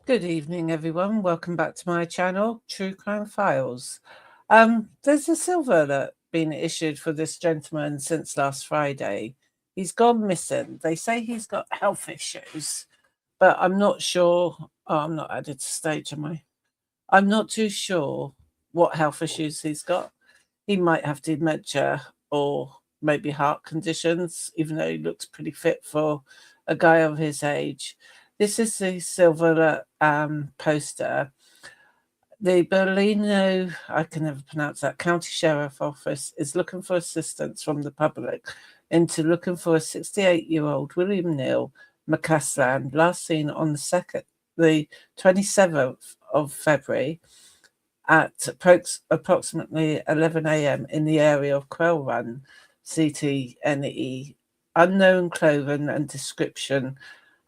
Good evening, everyone. Welcome back to my channel, True Crime Files. There's a silver alert been issued for this gentleman since last Friday. He's gone missing. They say he's got health issues, but I'm not sure. Oh, I'm not added to stage, am I? I'm not too sure what health issues he's got. He might have dementia or maybe heart conditions, even though he looks pretty fit for a guy of his age. This is the silver poster. The Berlino, I can never pronounce that, County Sheriff Office is looking for assistance from the public into looking for a 68-year-old William Neal McCasland, last seen on the 27th of February at approximately 11 a.m. in the area of Quail Run, CTNE. Unknown clothing and description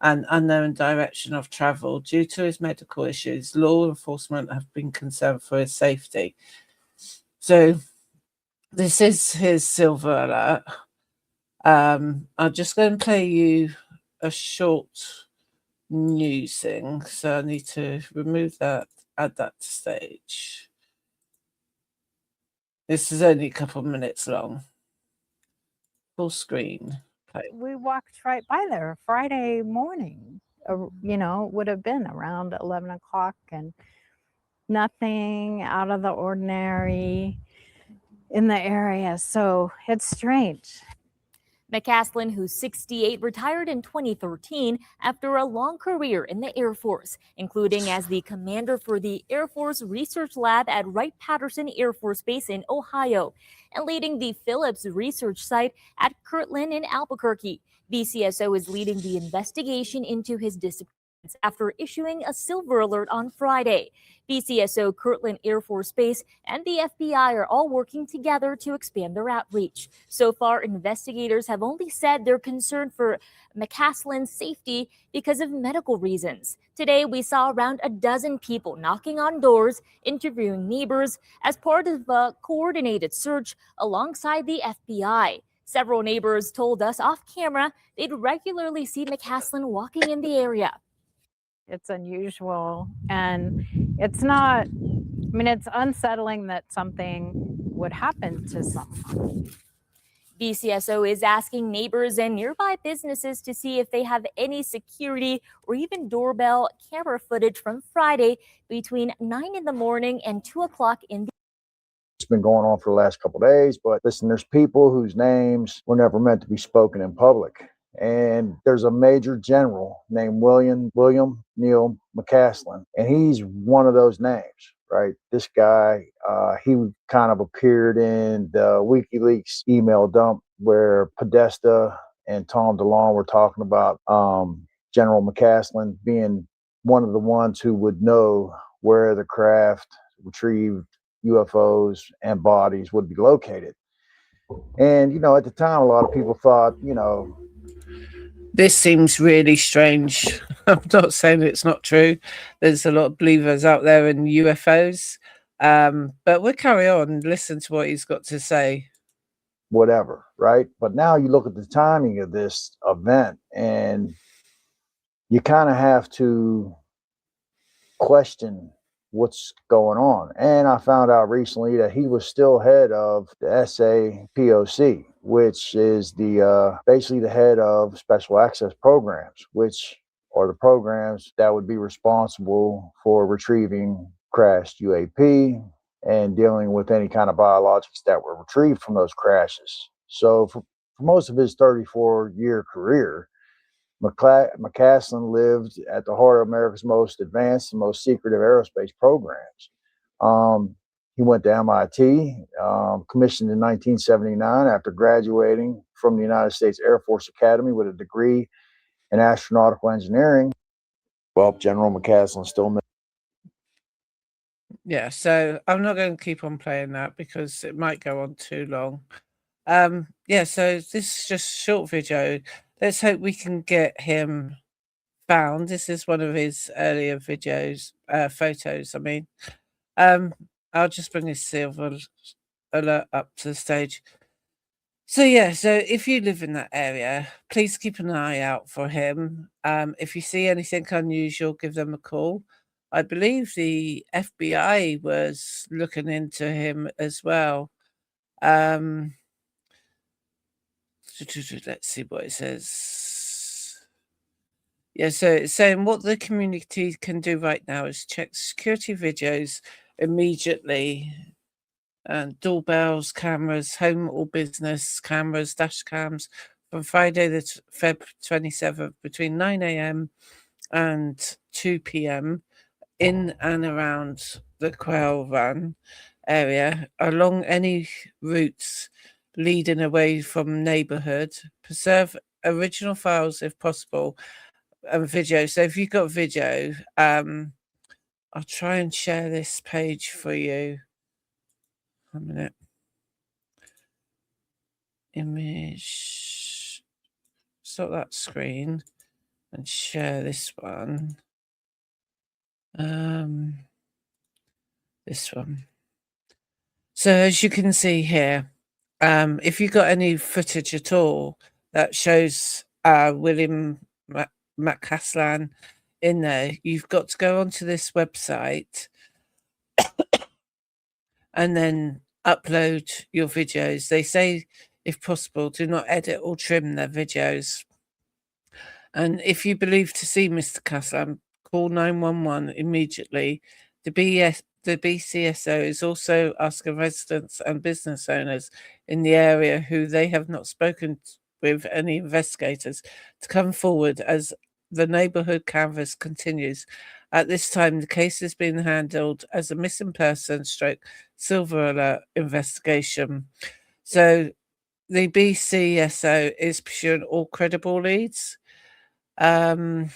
and unknown direction of travel. Due to his medical issues, law enforcement have been concerned for his safety. So this is his silver alert. I'm just going to play you a short news thing. So I need to remove that, add that to stage. This is only a couple of minutes long. Full screen. Play. We walked right by there Friday morning. Would have been around 11 o'clock, and nothing out of the ordinary in the area. So it's strange. McCasland, who's 68, retired in 2013 after a long career in the Air Force, including as the commander for the Air Force Research Lab at Wright-Patterson Air Force Base in Ohio and leading the Phillips Research Site at Kirtland in Albuquerque. BCSO is leading the investigation into his disappearance after issuing a silver alert on Friday. BCSO, Kirtland Air Force Base, and the FBI are all working together to expand their outreach. So far, investigators have only said they're concerned for McCasland's safety because of medical reasons. Today, we saw around a dozen people knocking on doors, interviewing neighbors as part of a coordinated search alongside the FBI. Several neighbors told us off camera they'd regularly see McCasland walking in the area. It's unusual, and it's not, it's unsettling that something would happen to someone. BCSO is asking neighbors and nearby businesses to see if they have any security or even doorbell camera footage from Friday between 9 in the morning and 2 o'clock in the It's been going on for the last couple of days, but listen, there's people whose names were never meant to be spoken in public. And there's a major general named William Neal McCasland, and he's one of those names, right? This guy, he kind of appeared in the WikiLeaks email dump where Podesta and Tom DeLonge were talking about General McCasland being one of the ones who would know where the craft retrieved UFOs and bodies would be located. And, at the time, a lot of people thought, this seems really strange. I'm not saying it's not true. There's a lot of believers out there in UFOs. But we'll carry on and listen to what he's got to say. Whatever, right? But now you look at the timing of this event and you kind of have to question what's going on. And I found out recently that he was still head of the SAPOC, which is the basically the head of special access programs, which are the programs that would be responsible for retrieving crashed UAP and dealing with any kind of biologics that were retrieved from those crashes. So for most of his 34-year career, McCasland lived at the heart of America's most advanced and most secretive aerospace programs. He went to MIT, commissioned in 1979 after graduating from the United States Air Force Academy with a degree in astronautical engineering. Well, General McCasland still missing. Yeah, so I'm not going to keep on playing that because it might go on too long. Yeah, so this is just a short video. Let's hope we can get him found. This is one of his earlier videos, photos, I mean. I'll just bring his silver alert up to the stage. So yeah, so if you live in that area, please keep an eye out for him. If you see anything unusual, give them a call. I believe the FBI was looking into him as well. Let's see what it says. Yeah, so it's saying what the community can do right now is check security videos immediately. And doorbells, cameras, home or business cameras, dash cams from Friday the Feb 27th between 9 a.m. and 2 p.m. in and around the Quail Run area along any routes leading away from neighborhood. Preserve original files if possible and video. So if you've got video, I'll try and share this page for you. A minute. Image, stop that screen and share this one. This one. So as you can see here, if you got any footage at all that shows William McCasland in there, you've got to go onto this website and then upload your videos. They say, if possible, do not edit or trim their videos. And if you believe to see Mr. Caslam, call 911 immediately. The BCSO is also asking residents and business owners in the area who they have not spoken with any investigators to come forward as the neighbourhood canvass continues. At this time, the case is being handled as a missing person / silver alert investigation. So the BCSO is pursuing all credible leads. So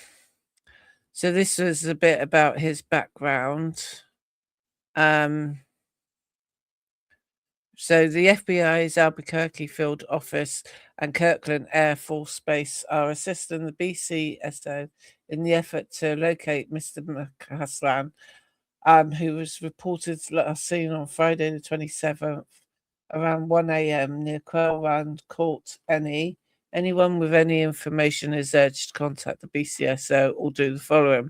this was a bit about his background. So the FBI's Albuquerque Field Office and Kirkland Air Force Base are assisting the BCSO in the effort to locate Mr. McCasland, who was reported last seen on Friday the 27th around 1 a.m. near Quail Run Court, NE. Anyone with any information is urged to contact the BCSO or do the following.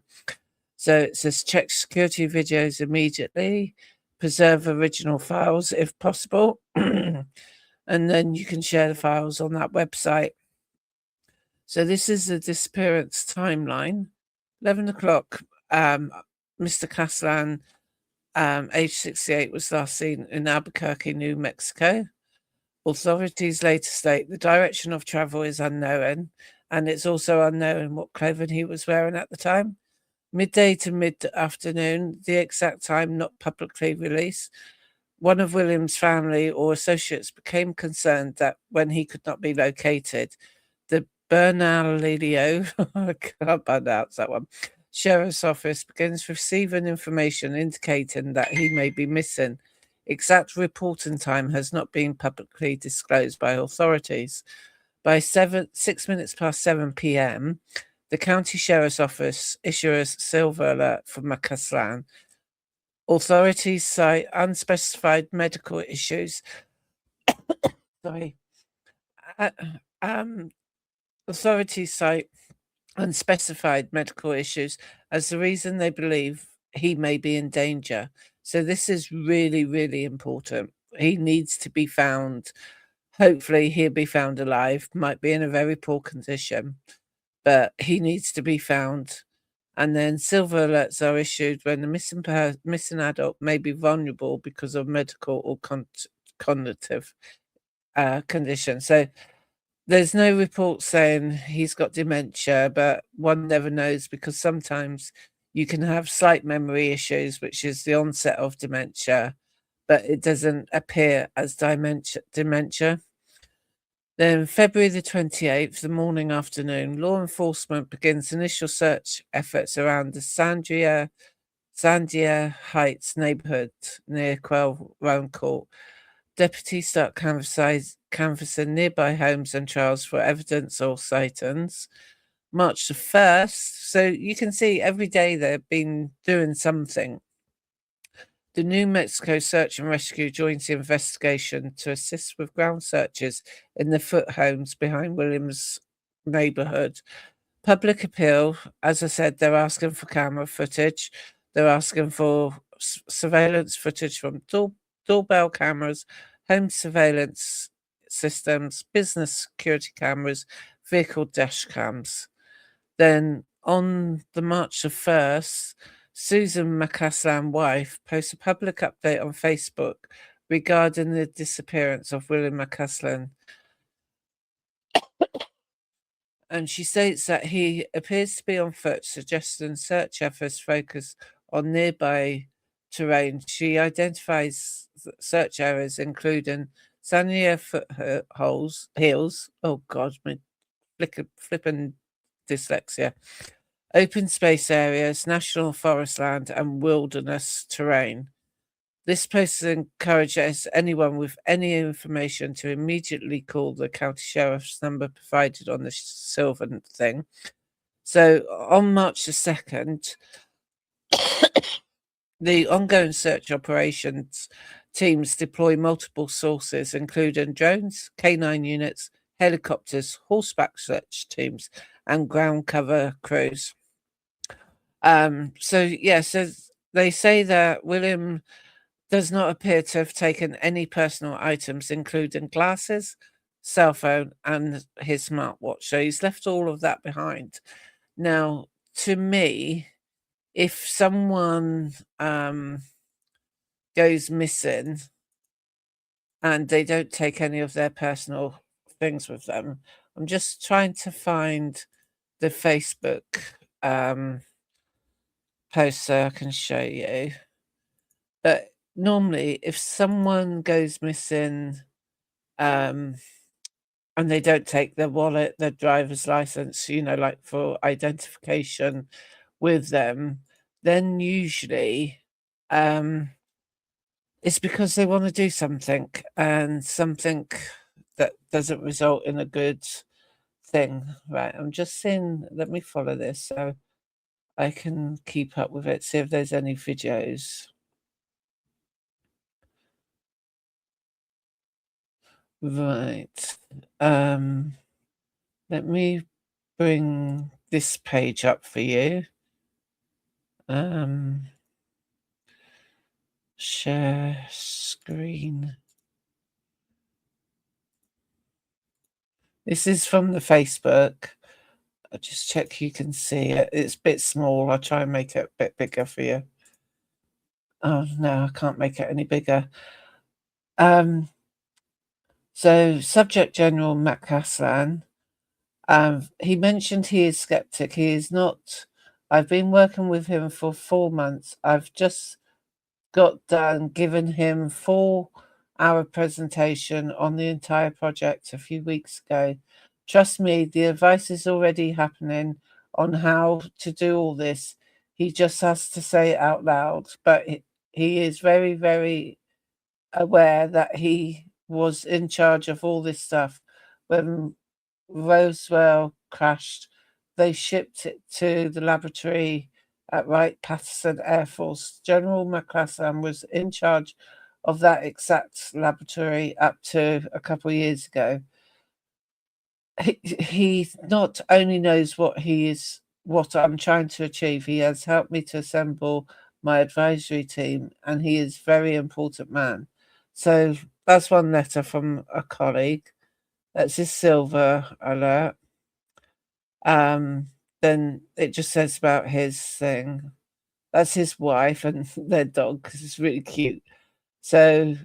So it says check security videos immediately, preserve original files if possible, and then you can share the files on that website. So this is the disappearance timeline. 11 o'clock, Mr. Caslan, age 68, was last seen in Albuquerque, New Mexico. Authorities later state the direction of travel is unknown, and it's also unknown what clothing he was wearing at the time. Midday to mid-afternoon, the exact time not publicly released. One of William's family or associates became concerned that when he could not be located, the Bernalillo, I can't pronounce that one, Sheriff's Office begins receiving information indicating that he may be missing. Exact reporting time has not been publicly disclosed by authorities. By 6 minutes past 7 p.m., the County Sheriff's Office issues a silver alert for McCasland. Authorities cite unspecified medical issues. Authorities cite unspecified medical issues as the reason they believe he may be in danger. So this is really, really important. He needs to be found. Hopefully he'll be found alive. Might be in a very poor condition, but he needs to be found. And then silver alerts are issued when the missing adult may be vulnerable because of medical or cognitive condition. So there's no report saying he's got dementia, but one never knows because sometimes you can have slight memory issues, which is the onset of dementia, but it doesn't appear as dementia. Then February the 28th, the morning afternoon, law enforcement begins initial search efforts around the Sandia Heights neighborhood near Quail Run Court. Deputies start canvassing nearby homes and trails for evidence or sightings. March the 1st, so you can see every day they've been doing something. The New Mexico Search and Rescue joins the investigation to assist with ground searches in the foot homes behind Williams' neighborhood. Public appeal, as I said, they're asking for camera footage. They're asking for surveillance footage from doorbell cameras, home surveillance systems, business security cameras, vehicle dash cams. Then on the March the 1st, Susan McCasland, wife, posts a public update on Facebook regarding the disappearance of William McCasland. And she states that he appears to be on foot, suggesting search efforts focus on nearby terrain. She identifies search areas including Sanya hills. Oh God, my flipping dyslexia. Open space areas, national forest land, and wilderness terrain. This post encourages anyone with any information to immediately call the county sheriff's number provided on the silver thing. So on March the 2nd, the ongoing search operations teams deploy multiple sources, including drones, K9 units, helicopters, horseback search teams, and ground cover crews. So they say that William does not appear to have taken any personal items, including glasses, cell phone, and his smartwatch. So he's left all of that behind. Now, to me, if someone goes missing and they don't take any of their personal things with them, I'm just trying to find the Facebook post so I can show you. But normally, if someone goes missing and they don't take their wallet, their driver's license, like for identification with them, then usually it's because they want to do something, and something that doesn't result in a good thing. Right, I'm just seeing, let me follow this so I can keep up with it, see if there's any videos. Right. Let me bring this page up for you. Share screen. This is from the Facebook. I'll just check you can see it. It's a bit small. I'll try and make it a bit bigger for you. Oh, no, I can't make it any bigger. So Subject General McCasland, he mentioned he is skeptic. He is not. I've been working with him for 4 months. I've just got done giving him 4-hour presentation on the entire project a few weeks ago. Trust me, the advice is already happening on how to do all this. He just has to say it out loud. But he is very, very aware that he was in charge of all this stuff. When Roswell crashed, they shipped it to the laboratory at Wright-Patterson Air Force. General McCasland was in charge of that exact laboratory up to a couple of years ago. He not only knows what I'm trying to achieve, he has helped me to assemble my advisory team, and he is a very important man. So that's one letter from a colleague. That's his silver alert. Then it just says about his thing. That's his wife and their dog, because it's really cute. So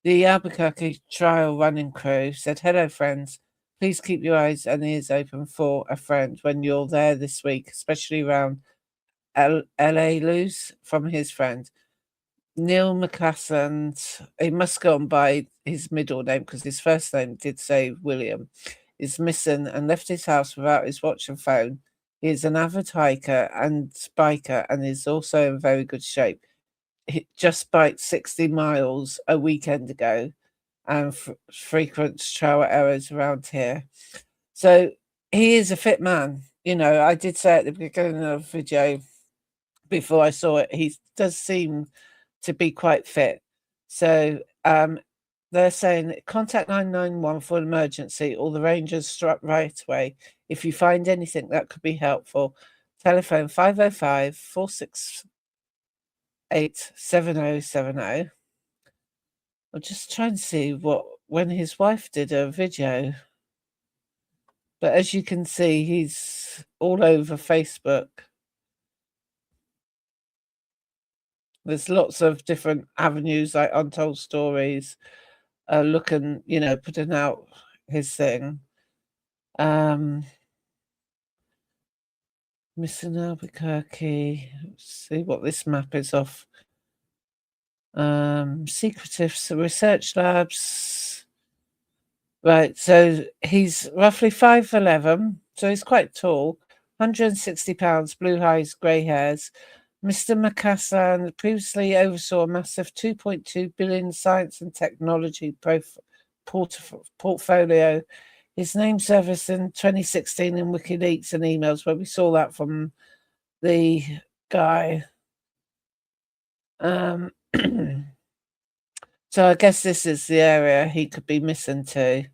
the Albuquerque trial running crew said, "Hello, friends. Please keep your eyes and ears open for a friend when you're there this week, especially around LA Luz," from his friend. Neil McCasland, he must go on by his middle name because his first name did say William, is missing and left his house without his watch and phone. He is an avid hiker and biker and is also in very good shape. He just biked 60 miles a weekend ago and frequents trail areas around here. So he is a fit man. I did say at the beginning of the video, before I saw it. He does seem to be quite fit. So they're saying contact 991 for an emergency, or the Rangers struck right away. If you find anything that could be helpful, telephone 505 468 7070. I'm just trying to see when his wife did a video. But as you can see, he's all over Facebook. There's lots of different avenues, like Untold Stories, putting out his thing. Missing Albuquerque. Let's see what this map is of. Secretive research labs. Right, so he's roughly 5'11", so he's quite tall. 160 pounds, blue eyes, grey hairs. Mr. McCasland previously oversaw a massive 2.2 billion science and technology portfolio. His name surfaced in 2016 in WikiLeaks and emails, where we saw that from the guy. So I guess this is the area he could be missing to.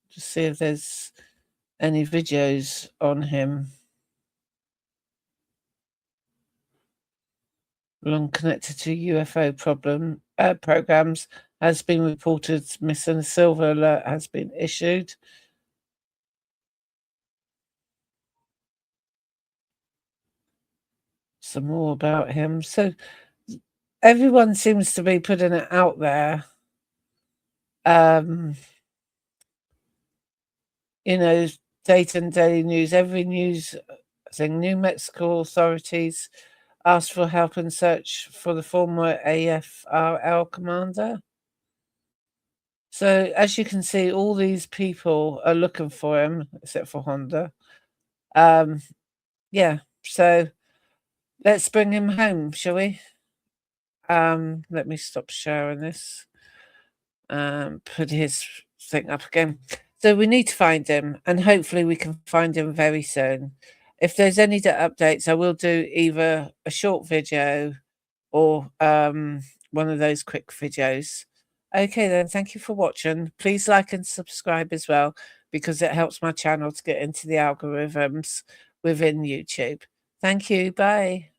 Just see if there's any videos on him. Long connected to UFO programs has been reported missing. A silver alert has been issued. Some more about him. So everyone seems to be putting it out there. Dayton Daily News, every news thing. New Mexico authorities asked for help and search for the former AFRL commander. So as you can see, all these people are looking for him, except for Honda. Yeah, so let's bring him home, shall we? Let me stop sharing this. Put his thing up again. So we need to find him, and hopefully we can find him very soon. If there's any updates, I will do either a short video or one of those quick videos. Okay then, thank you for watching. Please like and subscribe as well, because it helps my channel to get into the algorithms within YouTube. Thank you. Bye.